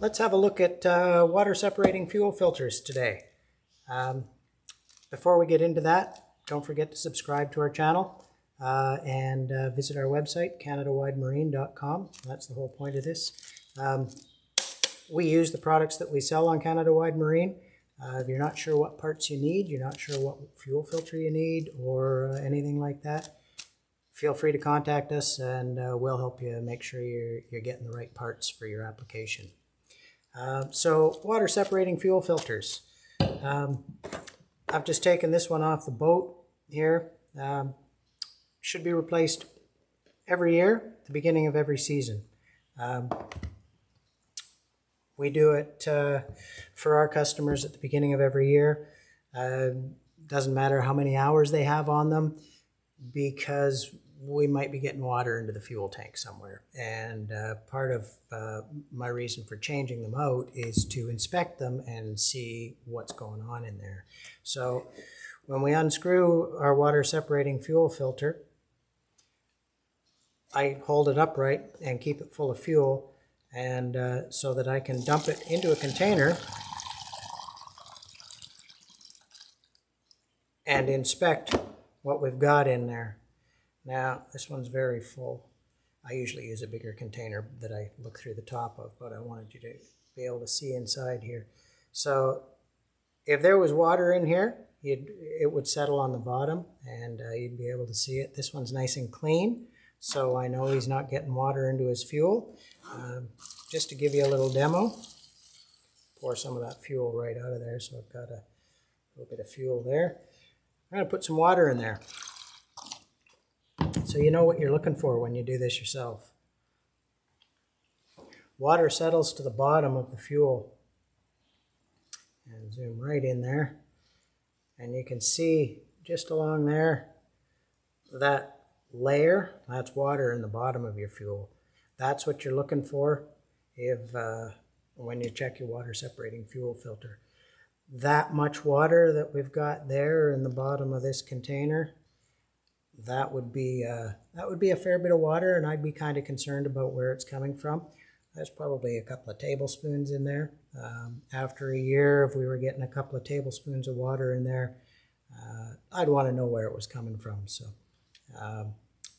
Let's have a look at water separating fuel filters today. Before we get into that, don't forget to subscribe to our channel and visit our website, CanadaWideMarine.com. That's the whole point of this. We use the products that we sell on Canada Wide Marine. If you're not sure what parts you need, you're not sure what fuel filter you need or anything like that, feel free to contact us and we'll help you make sure you're getting the right parts for your application. So water separating fuel filters. I've just taken this one off the boat here. Should be replaced every year at the beginning of every season. We do it for our customers at the beginning of every year. Doesn't matter how many hours they have on them, because we might be getting water into the fuel tank somewhere. And part of my reason for changing them out is to inspect them and see what's going on in there. So when we unscrew our water separating fuel filter, I hold it upright and keep it full of fuel, and so that I can dump it into a container and inspect what we've got in there. Now, this one's very full. I usually use a bigger container that I look through the top of, but I wanted you to be able to see inside here. So if there was water in here, it would settle on the bottom and you'd be able to see it. This one's nice and clean, so I know he's not getting water into his fuel. Just to give you a little demo, pour some of that fuel right out of there. So I've got a little bit of fuel there. I'm going to put some water in there, so you know what you're looking for when you do this yourself. Water settles to the bottom of the fuel. And zoom right in there. And you can see just along there, that layer, that's water in the bottom of your fuel. That's what you're looking for when you check your water separating fuel filter. That much water that we've got there in the bottom of this container, that would be a fair bit of water, and I'd be kind of concerned about where it's coming from. There's probably a couple of tablespoons in there. After a year, if we were getting a couple of tablespoons of water in there, I'd want to know where it was coming from. So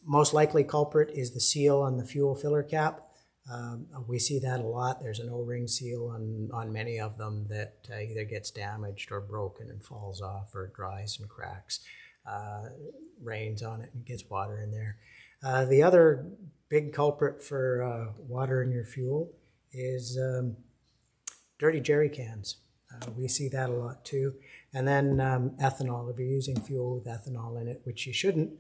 most likely culprit is the seal on the fuel filler cap. We see that a lot. There's an O-ring seal on many of them that either gets damaged or broken and falls off, or dries and cracks. Rains on it and gets water in there. The other big culprit for water in your fuel is dirty jerry cans. We see that a lot too. And then ethanol, if you're using fuel with ethanol in it, which you shouldn't,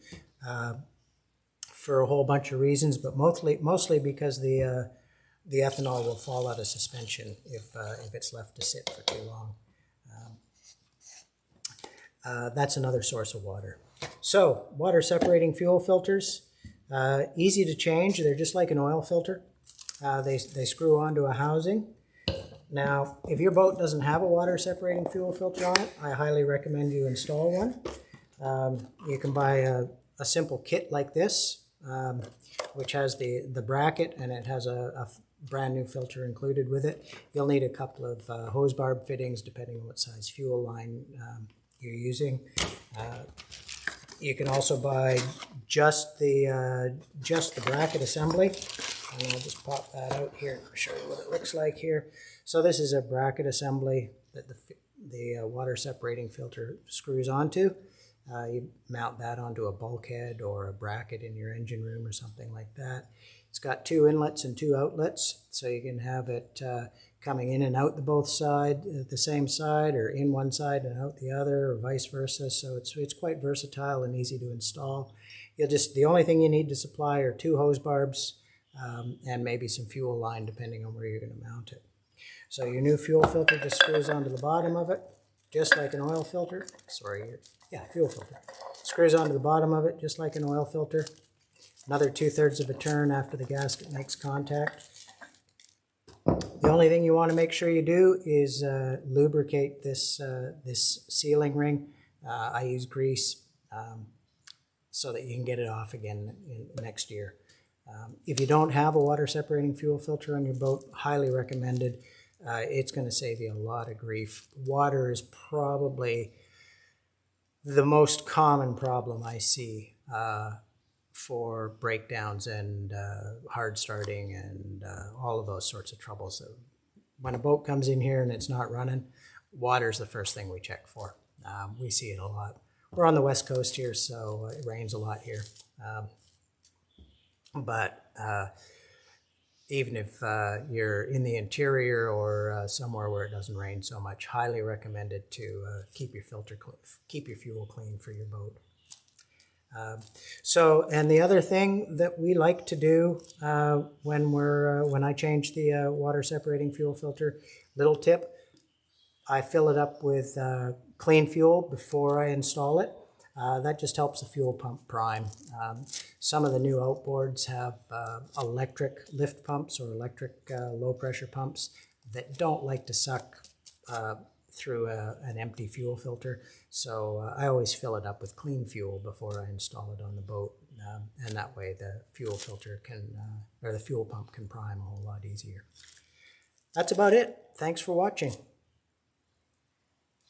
for a whole bunch of reasons, but mostly because the ethanol will fall out of suspension if it's left to sit for too long. That's another source of water. So water separating fuel filters, easy to change. They're just like an oil filter. They screw onto a housing. Now, if your boat doesn't have a water separating fuel filter on it, I highly recommend you install one. You can buy a simple kit like this, which has the bracket, and it has a brand new filter included with it. You'll need a couple of hose barb fittings depending on what size fuel line you're using. You can also buy just the bracket assembly, and I'll just pop that out here and show you what it looks like here. So this is a bracket assembly that the water separating filter screws onto. You mount that onto a bulkhead or a bracket in your engine room or something like that. It's got 2 inlets and 2 outlets, so you can have it coming in and out the same side, or in one side and out the other, or vice versa. So it's quite versatile and easy to install. The only thing you need to supply are 2 hose barbs and maybe some fuel line, depending on where you're going to mount it. So your new fuel filter just screws onto the bottom of it, just like an oil filter. Fuel filter. Screws onto the bottom of it, just like an oil filter. Another 2/3 of a turn after the gasket makes contact. The only thing you want to make sure you do is lubricate this sealing ring. I use grease so that you can get it off again next year. If you don't have a water separating fuel filter on your boat, highly recommended. It's going to save you a lot of grief. Water is probably the most common problem I see for breakdowns and hard starting and all of those sorts of troubles. So when a boat comes in here and it's not running, water is the first thing we check for. We see it a lot. We're on the West Coast here, so it rains a lot here. But even if you're in the interior or somewhere where it doesn't rain so much, highly recommended to keep your fuel clean for your boat. And the other thing that we like to do when I change the water separating fuel filter, little tip, I fill it up with clean fuel before I install it. That just helps the fuel pump prime. Some of the new outboards have electric lift pumps or electric low pressure pumps that don't like to suck through an empty fuel filter. So I always fill it up with clean fuel before I install it on the boat. And that way the fuel filter or the fuel pump can prime a whole lot easier. That's about it. Thanks for watching.